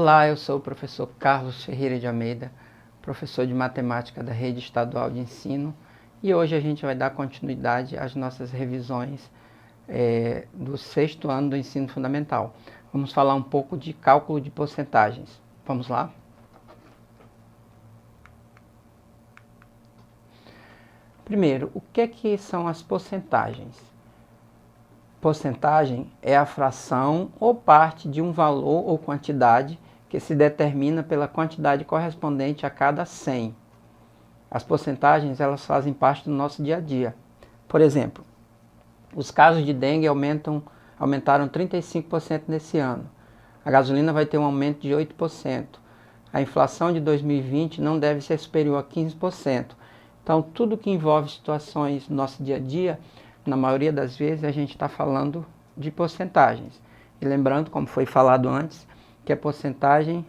Olá, eu sou o professor Carlos Ferreira de Almeida, professor de matemática da Rede Estadual de Ensino, e hoje a gente vai dar continuidade às nossas revisões do 6º ano do ensino fundamental. Vamos falar um pouco de cálculo de porcentagens. Vamos lá? Primeiro, o que são as porcentagens? Porcentagem é a fração ou parte de um valor ou quantidade que se determina pela quantidade correspondente a cada 100. As porcentagens elas fazem parte do nosso dia a dia. Por exemplo, os casos de dengue aumentaram 35% nesse ano. A gasolina vai ter um aumento de 8%. A inflação de 2020 não deve ser superior a 15%. Então, tudo que envolve situações do nosso dia a dia, na maioria das vezes a gente está falando de porcentagens. E lembrando, como foi falado antes, que a porcentagem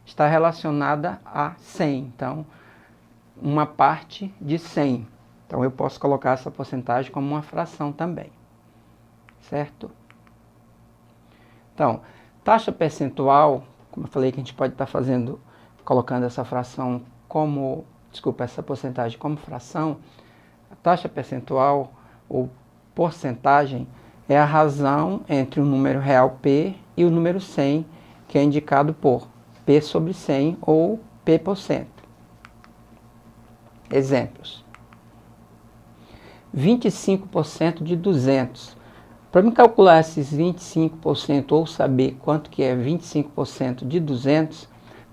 está relacionada a 100. Então, uma parte de 100. Então, eu posso colocar essa porcentagem como uma fração também. Certo? Então, taxa percentual, como eu falei que a gente pode estar colocando essa fração essa porcentagem como fração. A taxa percentual ou porcentagem é a razão entre o número real P e o número 100, que é indicado por P sobre 100 ou P%. Exemplos. 25% de 200. Para me calcular esses 25% ou saber quanto que é 25% de 200,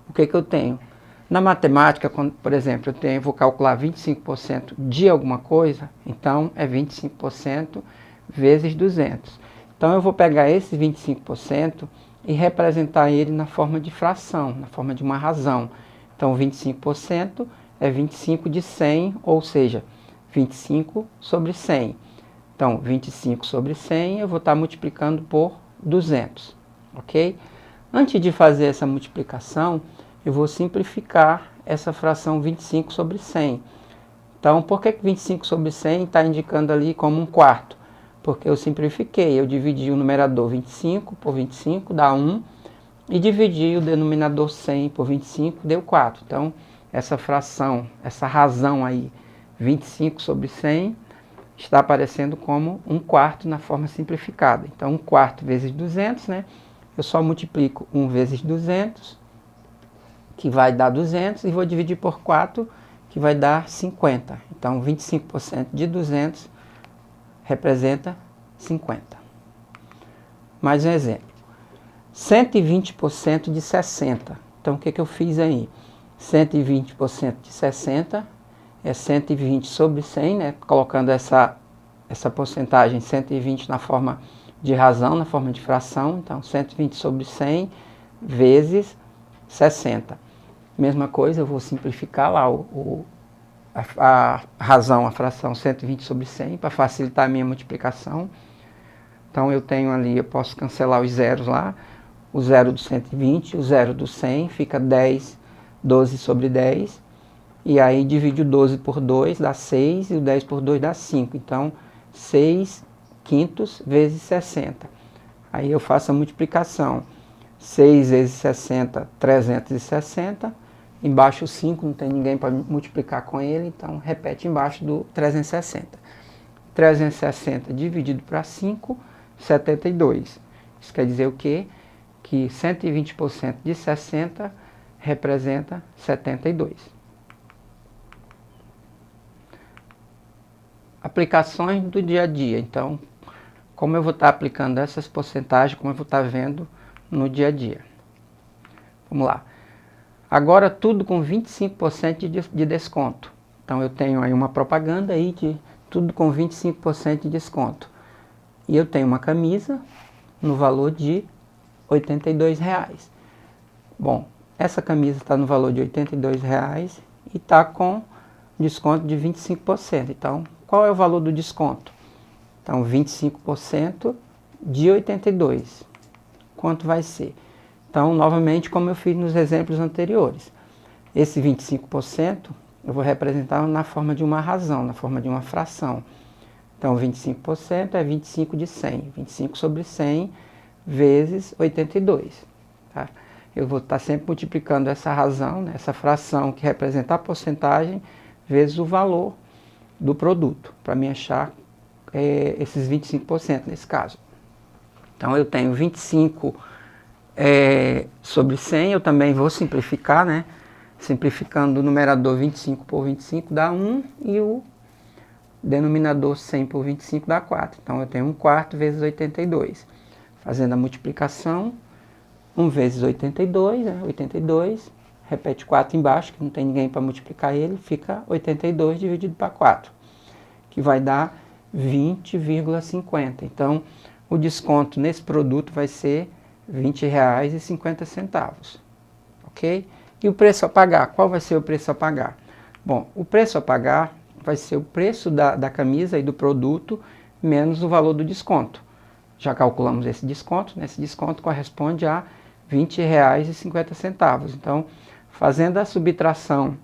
o que eu tenho? Na matemática, por exemplo, vou calcular 25% de alguma coisa, então é 25% vezes 200. Então eu vou pegar esse 25% e representar ele na forma de fração, na forma de uma razão. Então 25% é 25 de 100, ou seja, 25 sobre 100. Então 25 sobre 100 eu vou estar multiplicando por 200, ok? Antes de fazer essa multiplicação, eu vou simplificar essa fração 25 sobre 100. Então, por que 25 sobre 100 está indicando ali como um quarto? Porque eu simplifiquei, eu dividi o numerador 25 por 25, dá 1, e dividi o denominador 100 por 25, deu 4. Então, essa fração, essa razão aí, 25 sobre 100, está aparecendo como um quarto na forma simplificada. Então, 1 quarto vezes 200, né? Eu só multiplico 1 vezes 200, que vai dar 200, e vou dividir por 4, que vai dar 50. Então, 25% de 200 representa 50. Mais um exemplo. 120% de 60. Então, o que eu fiz aí? 120% de 60 é 120 sobre 100, né? Colocando essa porcentagem 120 na forma de razão, na forma de fração. Então, 120 sobre 100 vezes 60. Mesma coisa, eu vou simplificar lá a razão, a fração 120 sobre 100 para facilitar a minha multiplicação. Então eu tenho ali, eu posso cancelar os zeros lá, o zero do 120, o zero do 100, fica 10, 12 sobre 10. E aí divide o 12 por 2, dá 6, e o 10 por 2 dá 5. Então 6 quintos vezes 60. Aí eu faço a multiplicação. 6 vezes 60, 360. Embaixo o 5, não tem ninguém para multiplicar com ele, então repete embaixo do 360. 360 dividido para 5, 72. Isso quer dizer o quê? Que 120% de 60 representa 72. Aplicações do dia a dia. Então, como eu vou estar aplicando essas porcentagens, como eu vou estar vendo no dia a dia. Vamos lá. Agora tudo com 25% de desconto. Então eu tenho aí uma propaganda aí de tudo com 25% de desconto. E eu tenho uma camisa no valor de R$ 82,00. Bom, essa camisa está no valor de R$ 82,00 e está com desconto de 25%. Então, qual é o valor do desconto? Então, 25% de 82. Quanto vai ser? Então, novamente, como eu fiz nos exemplos anteriores, esse 25% eu vou representar na forma de uma razão, na forma de uma fração. Então, 25% é 25 de 100, 25 sobre 100 vezes 82. Tá? eu vou estar sempre multiplicando essa razão, né, essa fração que representa a porcentagem, vezes o valor do produto, para me achar esses 25% nesse caso. Então eu tenho 25 sobre 100, eu também vou simplificar, né? Simplificando o numerador 25 por 25 dá 1 e o denominador 100 por 25 dá 4. Então eu tenho 1/4 vezes 82. Fazendo a multiplicação, 1 vezes 82, né? 82, repete 4 embaixo, que não tem ninguém para multiplicar ele, fica 82 dividido para 4, que vai dar 20,50. Então o desconto nesse produto vai ser R$ 20,50, ok? E o preço a pagar? Qual vai ser o preço a pagar? Bom, o preço a pagar vai ser o preço da camisa e do produto menos o valor do desconto. Já calculamos esse desconto, né? Esse desconto corresponde a R$ 20,50. Então, fazendo a subtração,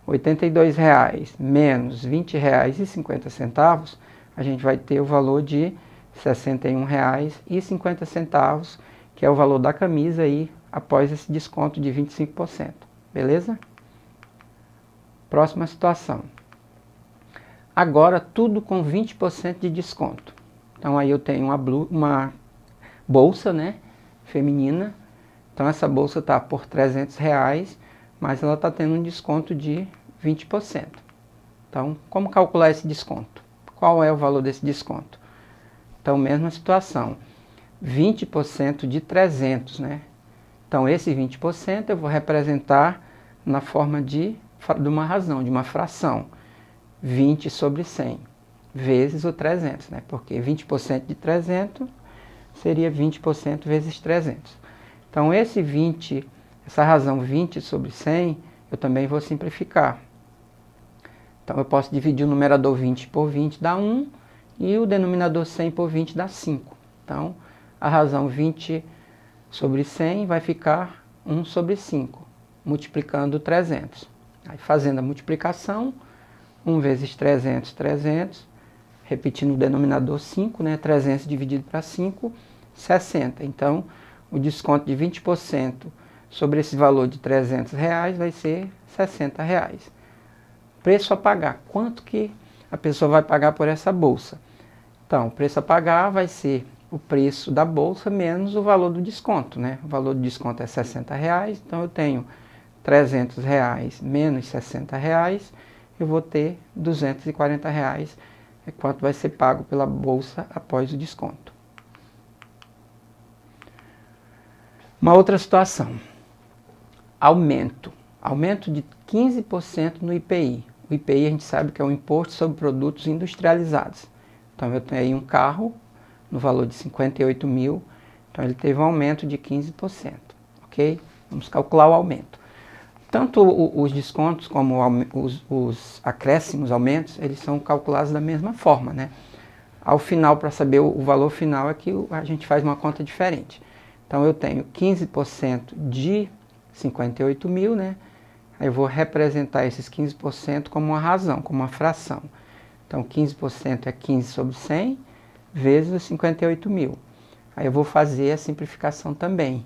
R$ 82,00 menos R$ 20,50, a gente vai ter o valor de R$ 61,50, que é o valor da camisa aí após esse desconto de 25%. Beleza? Próxima situação. Agora tudo com 20% de desconto. Então aí eu tenho uma bolsa, né, feminina. Então essa bolsa está por R$ 300,00, mas ela está tendo um desconto de 20%. Então, como calcular esse desconto? Qual é o valor desse desconto? Então, mesma situação. 20% de 300, né? Então, esse 20% eu vou representar na forma de uma razão, de uma fração. 20 sobre 100, vezes o 300, né? Porque 20% de 300 seria 20% vezes 300. Então, essa razão 20 sobre 100, eu também vou simplificar. Então, eu posso dividir o numerador 20 por 20 dá 1, e o denominador 100 por 20 dá 5. Então, a razão 20 sobre 100 vai ficar 1 sobre 5, multiplicando 300. Aí, fazendo a multiplicação, 1 vezes 300, 300, repetindo o denominador 5, né? 300 dividido para 5, 60. Então, o desconto de 20% sobre esse valor de R$ 300,00 vai ser R$ 60,00. Preço a pagar. Quanto que a pessoa vai pagar por essa bolsa? Então, o preço a pagar vai ser o preço da bolsa menos o valor do desconto, né? O valor do desconto é R$ 60,00, então eu tenho R$ 300,00 menos R$ 60,00, eu vou ter R$ 240,00, é quanto vai ser pago pela bolsa após o desconto. Uma outra situação, aumento de 15% no IPI. O IPI a gente sabe que é o Imposto sobre Produtos Industrializados. Então eu tenho aí um carro no valor de 58 mil, então ele teve um aumento de 15%, ok? Vamos calcular o aumento. Tanto os descontos como os acréscimos, aumentos, eles são calculados da mesma forma, né? Ao final, para saber o valor final, é que a gente faz uma conta diferente. Então eu tenho 15% de 58 mil, né? Aí eu vou representar esses 15% como uma razão, como uma fração. Então 15% é 15 sobre 100 vezes os 58 mil. Aí eu vou fazer a simplificação também.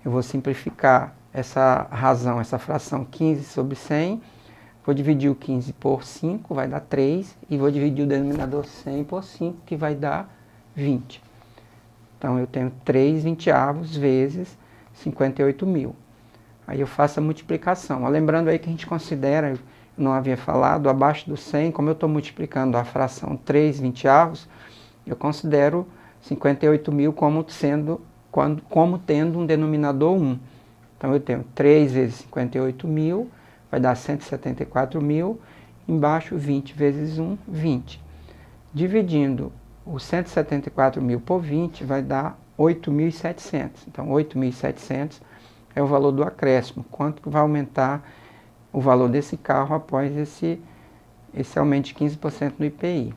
Eu vou simplificar essa razão, essa fração 15 sobre 100, vou dividir o 15 por 5, vai dar 3, e vou dividir o denominador 100 por 5, que vai dar 20. Então eu tenho 3/20 vezes 58 mil. Aí eu faço a multiplicação. Lembrando aí que a gente considera, eu não havia falado, abaixo do 100, como eu estou multiplicando a fração 3/20, eu considero 58 mil como tendo um denominador 1. Então eu tenho 3 vezes 58 mil, vai dar 174 mil, embaixo 20 vezes 1, 20. Dividindo os 174 mil por 20 vai dar 8.700. Então 8.700 é o valor do acréscimo. Quanto que vai aumentar o valor desse carro após esse aumento de 15% no IPI.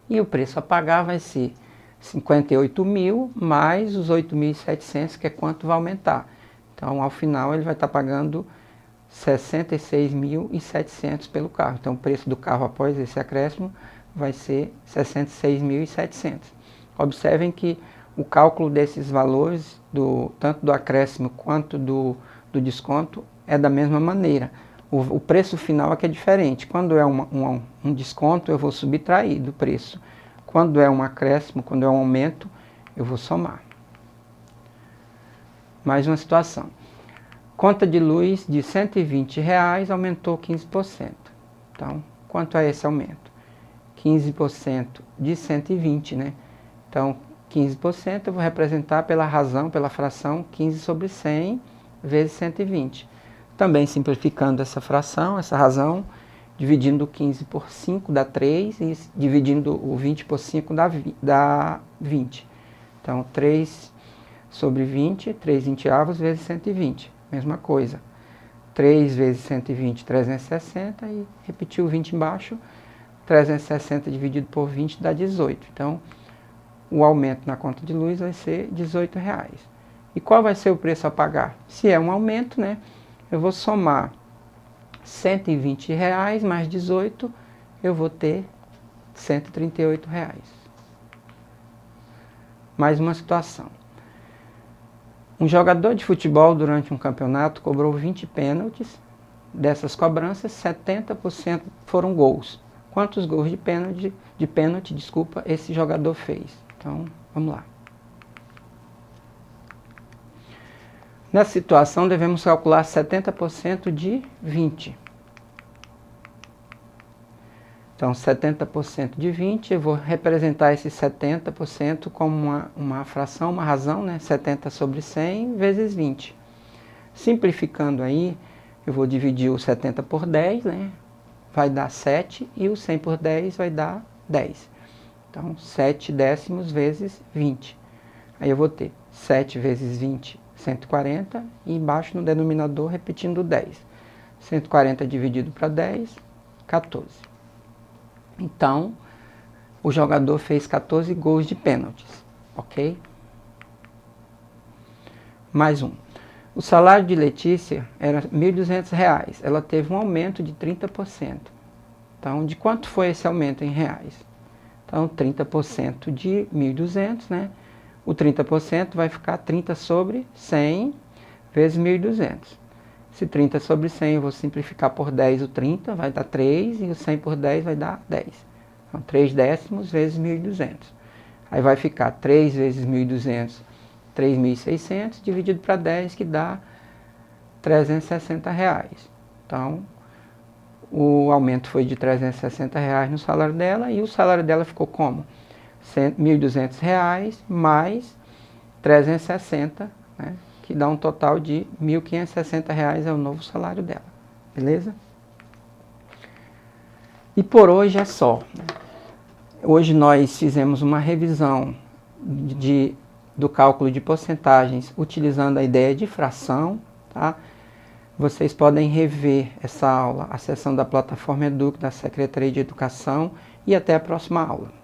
E o preço a pagar vai ser 58 mil mais os 8.700, que é quanto vai aumentar. Então, ao final, ele vai estar pagando 66.700 pelo carro. Então, o preço do carro após esse acréscimo vai ser 66.700. Observem que o cálculo desses valores, tanto do acréscimo quanto do desconto, é da mesma maneira. O preço final é que é diferente. Quando é um desconto, eu vou subtrair do preço. Quando é um acréscimo, quando é um aumento, eu vou somar. Mais uma situação. Conta de luz de R$ 120 aumentou 15%. Então, quanto é esse aumento? 15% de 120, né? Então, 15% eu vou representar pela razão, pela fração 15 sobre 100 vezes 120. Também simplificando essa fração, essa razão, dividindo 15 por 5 dá 3 e dividindo o 20 por 5 dá 20. Então, 3 sobre 20, 3 vinteavos vezes 120. Mesma coisa. 3 vezes 120, 360 e repetir o 20 embaixo. 360 dividido por 20 dá 18. Então, o aumento na conta de luz vai ser R$ 18. E qual vai ser o preço a pagar? Se é um aumento, né? Eu vou somar R$ 120 mais 18, eu vou ter R$ 138. Mais uma situação. Um jogador de futebol durante um campeonato cobrou 20 pênaltis. Dessas cobranças, 70% foram gols. Quantos gols de pênalti, esse jogador fez? Então, vamos lá. Nessa situação, devemos calcular 70% de 20. Então, 70% de 20, eu vou representar esse 70% como uma fração, uma razão, né? 70 sobre 100 vezes 20. Simplificando aí, eu vou dividir o 70 por 10, né? Vai dar 7, e o 100 por 10 vai dar 10. Então, 7 décimos vezes 20. Aí eu vou ter 7 vezes 20, 140, e embaixo no denominador repetindo 10. 140 dividido para 10, 14. Então, o jogador fez 14 gols de pênaltis, ok? Mais um. O salário de Letícia era R$ 1.200. Ela teve um aumento de 30%. Então, de quanto foi esse aumento em reais? Então, 30% de 1.200, né? O 30% vai ficar 30 sobre 100 vezes 1.200. Se 30 sobre 100 eu vou simplificar por 10 o 30, vai dar 3, e o 100 por 10 vai dar 10. Então, 3 décimos vezes 1.200. Aí vai ficar 3 vezes 1.200, 3.600, dividido para 10, que dá R$ 360. Então, o aumento foi de R$ 360 no salário dela, e o salário dela ficou como? R$ 1.200 mais 360, né? Que dá um total de R$ 1.560 é o novo salário dela. Beleza? E por hoje é só. Hoje nós fizemos uma revisão do cálculo de porcentagens utilizando a ideia de fração, tá? Vocês podem rever essa aula acessando a plataforma Educ da Secretaria de Educação, e até a próxima aula.